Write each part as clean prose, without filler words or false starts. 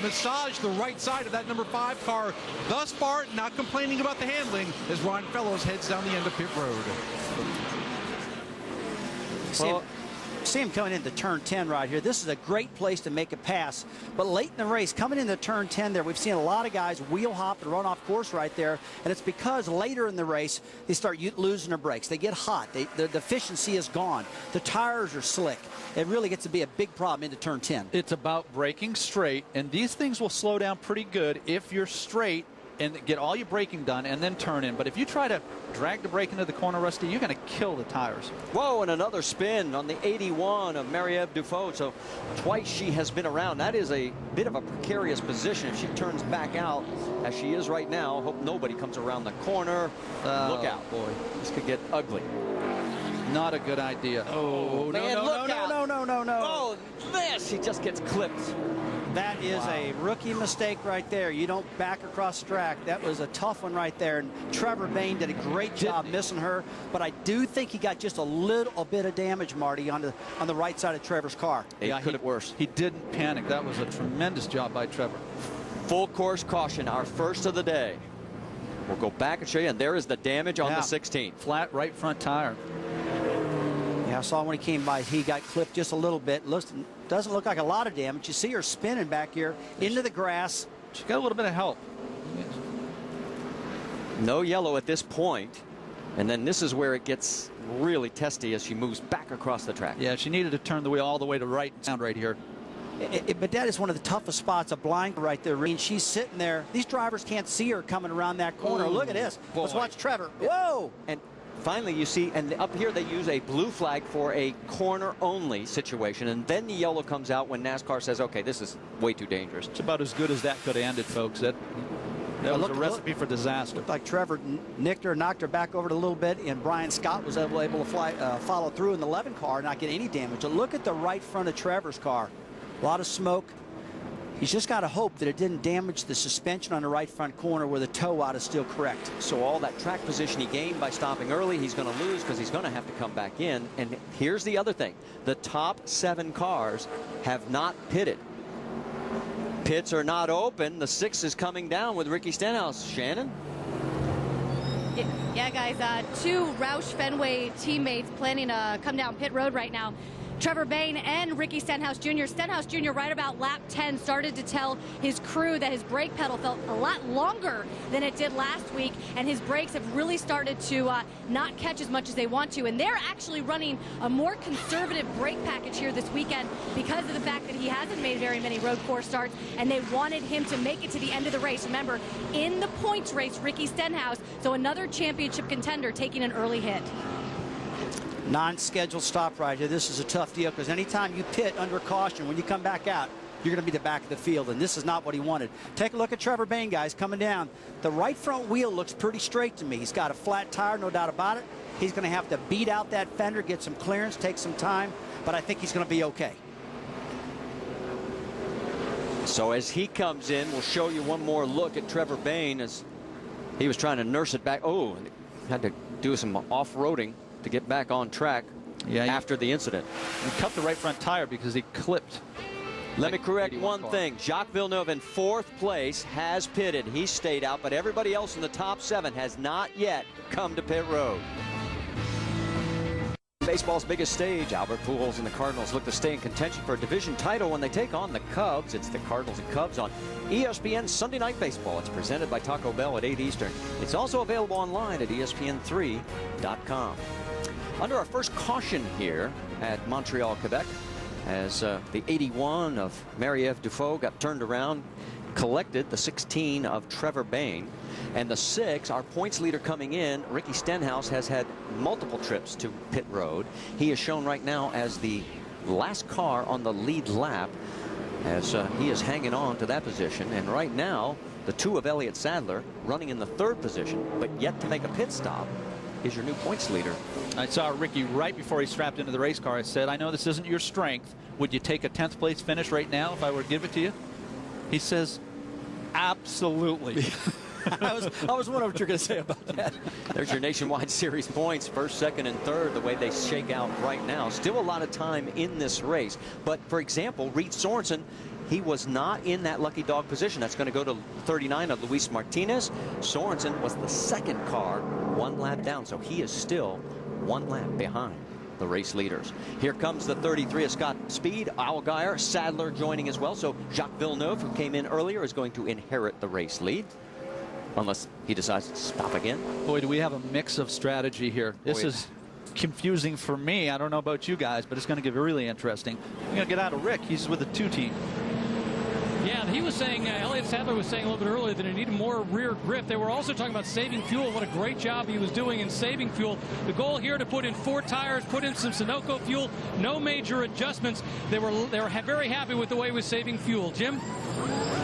massaged the right side of that number 5 car. Thus far, not complaining about the handling as Ron Fellows heads down the end of pit road. Well, see him coming into turn 10 right here. This is a great place to make a pass. But late in the race, coming into turn 10 there, we've seen a lot of guys wheel hop and run off course right there. And it's because later in the race, they start losing their brakes. They get hot. The efficiency is gone. The tires are slick. It really gets to be a big problem into turn 10. It's about braking straight, and these things will slow down pretty good if you're straight and get all your braking done and then turn in. But if you try to drag the brake into the corner, Rusty, you're going to kill the tires. Whoa, and another spin on the 81 of Marie-Eve Dufault. So twice she has been around. That is a bit of a precarious position if she turns back out as she is right now. Hope nobody comes around the corner. Look out, boy. This could get ugly. Not a good idea. Oh, man, look out. No. Oh, this. He just gets clipped. That is a rookie mistake right there. You don't back across the track. That was a tough one right there. And Trevor Bayne did a great job missing her. But I do think he got just a little bit of damage, Marty, on the right side of Trevor's car. It could have worse. He didn't panic. That was a tremendous job by Trevor. Full course caution, our first of the day. We'll go back and show you. And there is the damage on the 16. Flat right front tire. Yeah, I saw when he came by, he got clipped just a little bit. Doesn't look like a lot of damage. You see her spinning back here into the grass. She got a little bit of help. No yellow at this point. And then this is where it gets really testy as she moves back across the track. Yeah, she needed to turn the wheel all the way to right and sound right here. But that is one of the toughest spots, a blind right there. I mean, she's sitting there. These drivers can't see her coming around that corner. Look at this. Boy. Let's watch Trevor. Whoa! And finally, you see, and up here they use a blue flag for a corner-only situation, and then the yellow comes out when NASCAR says, okay, this is way too dangerous. It's about as good as that could have ended, folks. That was a recipe for disaster. Looked like Trevor nicked her, knocked her back over a little bit, and Brian Scott was able to follow through in the 11 car and not get any damage. But look at the right front of Trevor's car. A lot of smoke. He's just got to hope that it didn't damage the suspension on the right front corner where the toe out is still correct. So all that track position he gained by stopping early, he's going to lose because he's going to have to come back in. And here's the other thing. The top 7 cars have not pitted. Pits are not open. The 6 is coming down with Ricky Stenhouse. Shannon? Yeah, guys, 2 Roush Fenway teammates planning to come down pit road right now. Trevor Bayne and Ricky Stenhouse Jr. Stenhouse Jr. right about lap 10 started to tell his crew that his brake pedal felt a lot longer than it did last week, and his brakes have really started to not catch as much as they want to. And they're actually running a more conservative brake package here this weekend because of the fact that he hasn't made very many road course starts, and they wanted him to make it to the end of the race. Remember, in the points race, Ricky Stenhouse, so another championship contender taking an early hit. Non-scheduled stop right here. This is a tough deal because anytime you pit under caution, when you come back out, you're going to be the back of the field, and this is not what he wanted. Take a look at Trevor Bayne, guys, coming down. The right front wheel looks pretty straight to me. He's got a flat tire, no doubt about it. He's going to have to beat out that fender, get some clearance, take some time, but I think he's going to be okay. So as he comes in, we'll show you one more look at Trevor Bayne as he was trying to nurse it back. Oh, had to do some off-roading to get back on track after the incident. He cut the right front tire because he clipped. Let me correct one thing. Jacques Villeneuve in 4th place has pitted. He stayed out, but everybody else in the top 7 has not yet come to pit road. Baseball's biggest stage, Albert Pujols and the Cardinals look to stay in contention for a division title when they take on the Cubs. It's the Cardinals and Cubs on ESPN Sunday Night Baseball. It's presented by Taco Bell at 8 Eastern. It's also available online at ESPN3.com. Under our first caution here at Montreal, Quebec, as the 81 of Marie-Eve Dufault got turned around, collected the 16 of Trevor Bayne, and the 6, our points leader coming in, Ricky Stenhouse, has had multiple trips to pit road. He is shown right now as the last car on the lead lap as he is hanging on to that position. And right now, the 2 of Elliott Sadler running in the 3rd position, but yet to make a pit stop is your new points leader. I saw Ricky right before he strapped into the race car. I said, I know this isn't your strength. Would you take a 10th place finish right now if I were to give it to you? He says, absolutely. I was wondering what you're going to say about that. There's your Nationwide Series points, 1st, 2nd, and 3rd, the way they shake out right now. Still a lot of time in this race. But, for example, Reed Sorensen, he was not in that lucky dog position. That's going to go to 39 of Luis Martinez. Sorensen was the second car, 1 lap down, so he is still 1 lap behind the race leaders. Here comes the 33 of Scott Speed, Allgaier, Sadler joining as well. So Jacques Villeneuve, who came in earlier, is going to inherit the race lead, unless he decides to stop again. Boy, do we have a mix of strategy here. This is confusing for me. I don't know about you guys, but it's going to get really interesting. We're going to get out of Rick. He's with the 2 team. Yeah, he was saying, Elliott Sadler was saying a little bit earlier that he needed more rear grip. They were also talking about saving fuel. What a great job he was doing in saving fuel. The goal here to put in 4 tires, put in some Sunoco fuel, no major adjustments. They were very happy with the way he was saving fuel. Jim?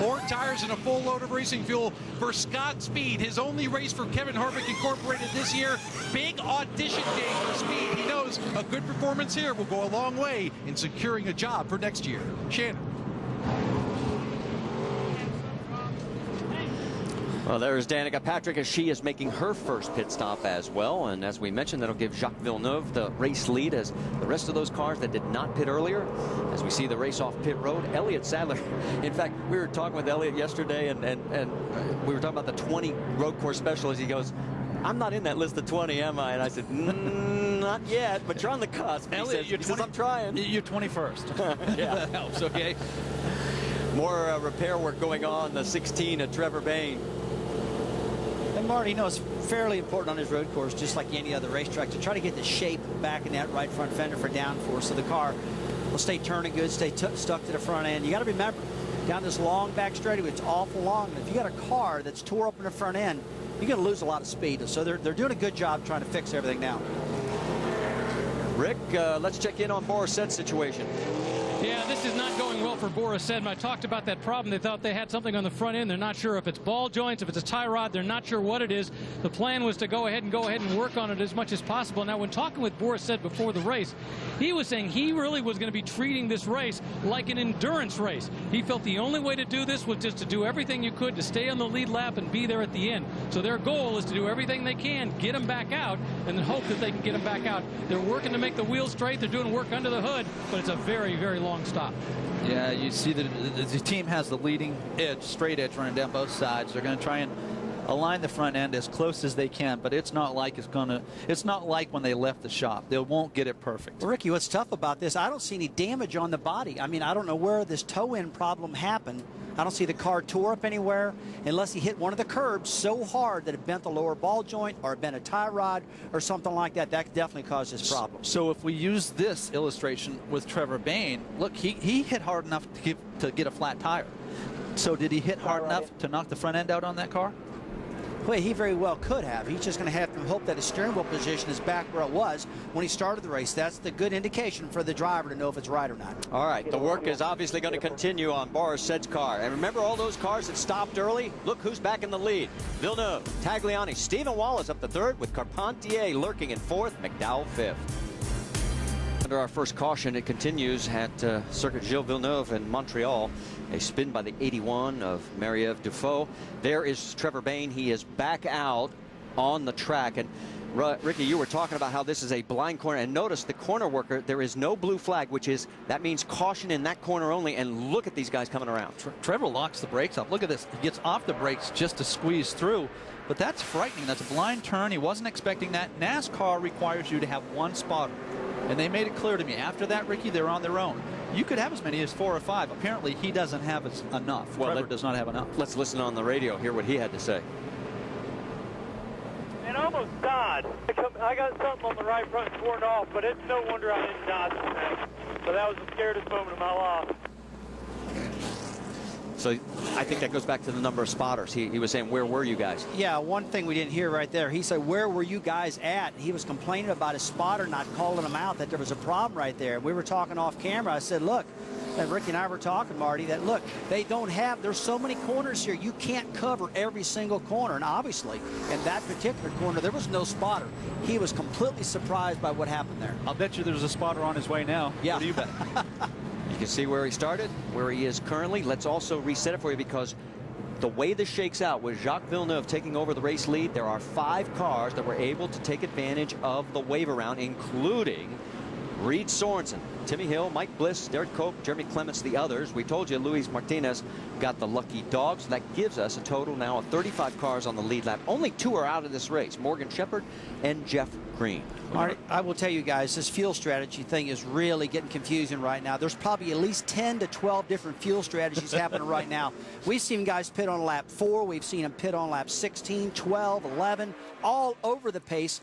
4 tires and a full load of racing fuel for Scott Speed. His only race for Kevin Harvick Incorporated this year. Big audition game for Speed. He knows a good performance here will go a long way in securing a job for next year. Shannon. Well, there's Danica Patrick as she is making her first pit stop as well. And as we mentioned, that'll give Jacques Villeneuve the race lead as the rest of those cars that did not pit earlier. As we see the race off pit road, Elliott Sadler. In fact, we were talking with Elliott yesterday, and we were talking about the 20 road course specialists. He goes, I'm not in that list of 20, am I? And I said, not yet, but you're on the cusp. Elliott, he says, I'm trying. You're 21st. Yeah. That helps, okay? More repair work going on, the 16 of Trevor Bayne. And Marty, it's fairly important on his road course, just like any other racetrack, to try to get the shape back in that right front fender for downforce, so the car will stay turning good, stay stuck to the front end. You got to remember, down this long back straightaway, it's awful long. And if you got a car that's tore up in the front end, you're going to lose a lot of speed. So they're doing a good job trying to fix everything now. Rick, let's check in on Boris Sed's situation. Yeah, this is not going well for Boris Sedma. I talked about that problem. They thought they had something on the front end. They're not sure if it's ball joints, if it's a tie rod. They're not sure what it is. The plan was to go ahead and work on it as much as possible. Now, when talking with Boris Sed before the race, he was saying he really was going to be treating this race like an endurance race. He felt the only way to do this was just to do everything you could to stay on the lead lap and be there at the end. So their goal is to do everything they can, get them back out, and then hope that they can get them back out. They're working to make the wheels straight. They're doing work under the hood, but it's a very, very long stop. Yeah, you see that the team has the leading edge, straight edge running down both sides. They're going to try and align the front end as close as they can, but it's not like it's not like when they left the shop. They won't get it perfect. Well, Ricky, what's tough about this, I don't see any damage on the body. I mean, I don't know where this toe end problem happened. I don't see the car tore up anywhere unless he hit one of the curbs so hard that it bent the lower ball joint or it bent a tie rod or something like that. That definitely caused this problem. So if we use this illustration with Trevor Bayne, look, he hit hard enough to get a flat tire. So did he hit hard enough to knock the front end out on that car? Well, he very well could have. He's just going to have to hope that his steering wheel position is back where it was when he started the race. That's the good indication for the driver to know if it's right or not. All right, the work is obviously going to continue on Boris Sed's car. And remember all those cars that stopped early? Look who's back in the lead. Villeneuve, Tagliani, Stephen Wallace up to third with Carpentier lurking in fourth, McDowell fifth. Under our first caution, it continues at Circuit Gilles Villeneuve in Montreal. A spin by the 81 of Marie-Ève Dufault. There is Trevor Bayne. He is back out on the track. And Ricky, you were talking about how this is a blind corner. And notice the corner worker, there is no blue flag, that means caution in that corner only. And look at these guys coming around. Trevor locks the brakes up. Look at this. He gets off the brakes just to squeeze through. But that's frightening. That's a blind turn. He wasn't expecting that. NASCAR requires you to have one spotter. And they made it clear to me. After that, Ricky, they're on their own. You could have as many as 4 or 5. Apparently, he doesn't have enough. Well, Trevor does not have enough. Let's listen on the radio, hear what he had to say. And I almost died. I got something on the right front torn off, but it's no wonder I didn't die from that. But that was the scariest moment of my life. So I think that goes back to the number of spotters. He was saying, where were you guys? Yeah, one thing we didn't hear right there, he said, where were you guys at? He was complaining about his spotter not calling him out, that there was a problem right there. We were talking off camera. I said, look, and Ricky and I were talking, Marty, that look, there's so many corners here, you can't cover every single corner. And obviously, in that particular corner, there was no spotter. He was completely surprised by what happened there. I'll bet you there's a spotter on his way now. Yeah. What do you bet? You can see where he started, where he is currently. Let's also reset it for you because the way this shakes out with Jacques Villeneuve taking over the race lead, there are 5 cars that were able to take advantage of the wave around, including Reed Sorensen, Timmy Hill, Mike Bliss, Derek Cope, Jeremy Clements, the others. We told you Luis Martinez got the lucky dog, so that gives us a total now of 35 cars on the lead lap. Only 2 are out of this race, Morgan Shepherd and Jeff Green. All right, I will tell you guys, this fuel strategy thing is really getting confusing right now. There's probably at least 10 to 12 different fuel strategies happening right now. We've seen guys pit on lap 4. We've seen them pit on lap 16, 12, 11, all over the place,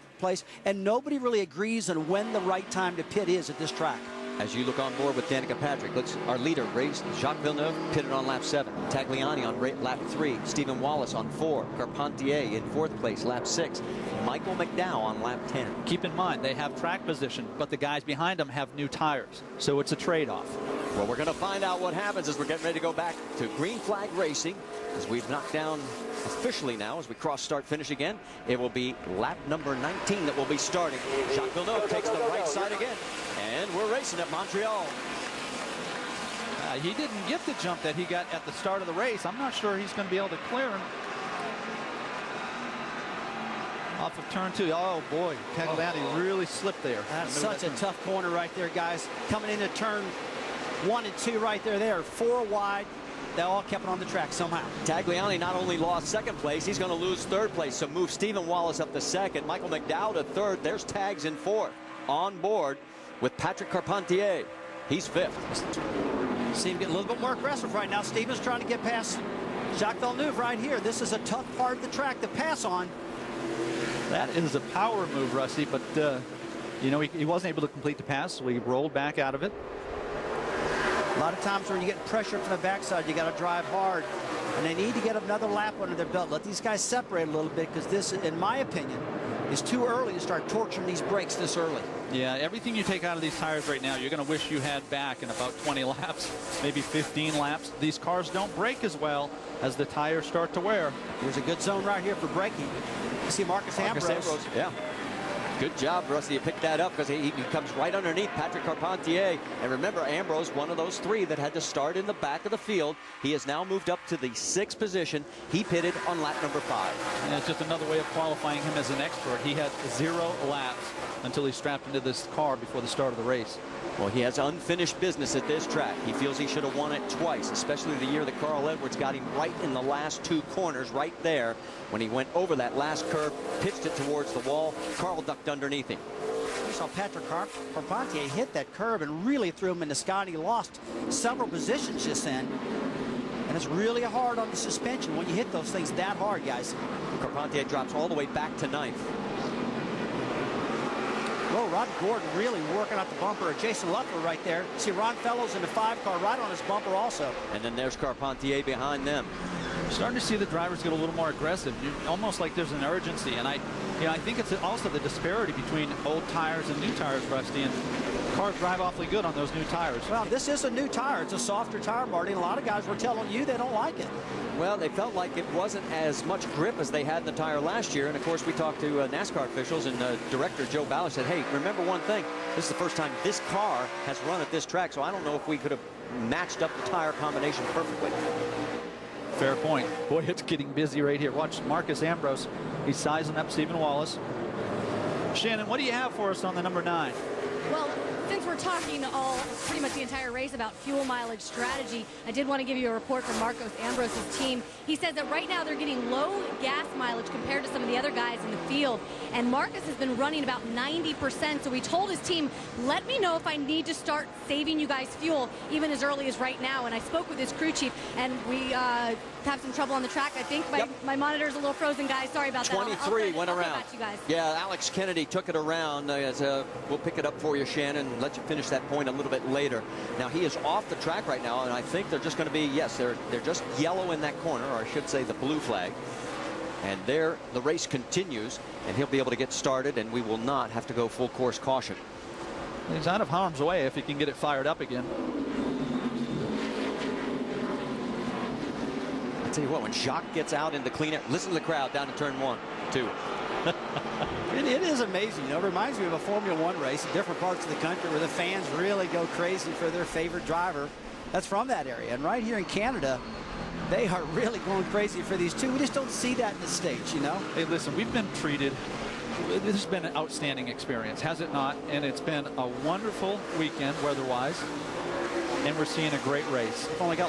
and nobody really agrees on when the right time to pit is at this track. As you look on board with Danica Patrick, our leader raced Jacques Villeneuve, pitted on lap 7. Tagliani on lap 3. Stephen Wallace on 4. Carpentier in 4th place, lap 6. Michael McDowell on lap 10. Keep in mind, they have track position, but the guys behind them have new tires, so it's a trade-off. Well, we're going to find out what happens as we're getting ready to go back to green flag racing, as we've knocked down officially now as we cross start finish again. It will be lap number 19 that will be starting. Jacques Villeneuve takes the right side again, and we're racing at Montreal. He didn't get the jump that he got at the start of the race. I'm not sure he's going to be able to clear him. Off of turn 2. Oh boy, Tagliani really slipped there. That's such a tough corner right there, guys. Coming into turn 1 and 2 right there. They are 4 wide. They all kept it on the track somehow. Tagliani not only lost 2nd place, he's going to lose 3rd place. So move Stephen Wallace up to 2nd. Michael McDowell to 3rd. There's Tags in 4th. On board with Patrick Carpentier. He's 5th. See him get a little bit more aggressive right now. Stephen's trying to get past Jacques Villeneuve right here. This is a tough part of the track to pass on. That is a power move, Rusty, but you know, he wasn't able to complete the pass, so he rolled back out of it. A lot of times when you get pressure from the backside, you got to drive hard, and they need to get another lap under their belt. Let these guys separate a little bit, because this, in my opinion, is too early to start torturing these brakes this early. Yeah, everything you take out of these tires right now, you're going to wish you had back in about 20 laps, maybe 15 laps. These cars don't brake as well as the tires start to wear. Here's a good zone right here for braking. You see Marcus Ambrose. Yeah. Good job, Rusty. You picked that up because he comes right underneath Patrick Carpentier. And remember, Ambrose, one of those 3 that had to start in the back of the field. He has now moved up to the 6th position. He pitted on lap number 5. And it's just another way of qualifying him as an expert. He had 0 laps until he strapped into this car before the start of the race. Well, he has unfinished business at this track. He feels he should have won it twice, especially the year that Carl Edwards got him right in the last 2 corners right there. When he went over that last curve, pitched it towards the wall. Carl ducked underneath him. You saw Patrick Carpentier hit that curb and really threw him in the sky. He lost several positions just then. And it's really hard on the suspension when you hit those things that hard, guys. Carpentier drops all the way back to 9th. Well, Rob Gordon really working out the bumper. Jason Luffler right there. See Ron Fellows in the 5 car right on his bumper also. And then there's Carpentier behind them. Starting to see the drivers get a little more aggressive, almost like there's an urgency. And I think it's also the disparity between old tires and new tires, Rusty. And cars drive awfully good on those new tires. Well, this is a new tire. It's a softer tire, Marty. And a lot of guys were telling you they don't like it. Well, they felt like it wasn't as much grip as they had in the tire last year. And, of course, we talked to NASCAR officials, and Director Joe Ballard said, hey, remember one thing. This is the first time this car has run at this track, so I don't know if we could have matched up the tire combination perfectly. Fair point. Boy, it's getting busy right here. Watch Marcus Ambrose. He's sizing up Stephen Wallace. Shannon, what do you have for us on the number 9? Well, since we're talking pretty much the entire race about fuel mileage strategy, I did want to give you a report from Marcos Ambrose's team. He says that right now they're getting low gas mileage compared to some of the other guys in the field. And Marcus has been running about 90%. So he told his team, let me know if I need to start saving you guys fuel even as early as right now. And I spoke with his crew chief, and we have some trouble on the track. I think my monitor's a little frozen, guys. Sorry about that. 23 went around. I'll get back to you guys. Yeah, Alex Kennedy took it around. We'll pick it up for you, Shannon, and let you finish that point a little bit later. Now, he is off the track right now, and I think they're just going to be, yes, they're just yellow in that corner, or I should say the blue flag. And there the race continues, and he'll be able to get started, and we will not have to go full course caution. He's out of harm's way if he can get it fired up again. I tell you what, when Jacques gets out in the clean air, listen to the crowd down in turn 1, 2. It is amazing. It reminds me of a Formula 1 race in different parts of the country where the fans really go crazy for their favorite driver that's from that area. And right here in Canada, they are really going crazy for these two. We just don't see that in the States, you know. Hey, listen, we've been treated this has been an outstanding experience, has it not? And it's been a wonderful weekend weather-wise, and we're seeing a great race. We've only got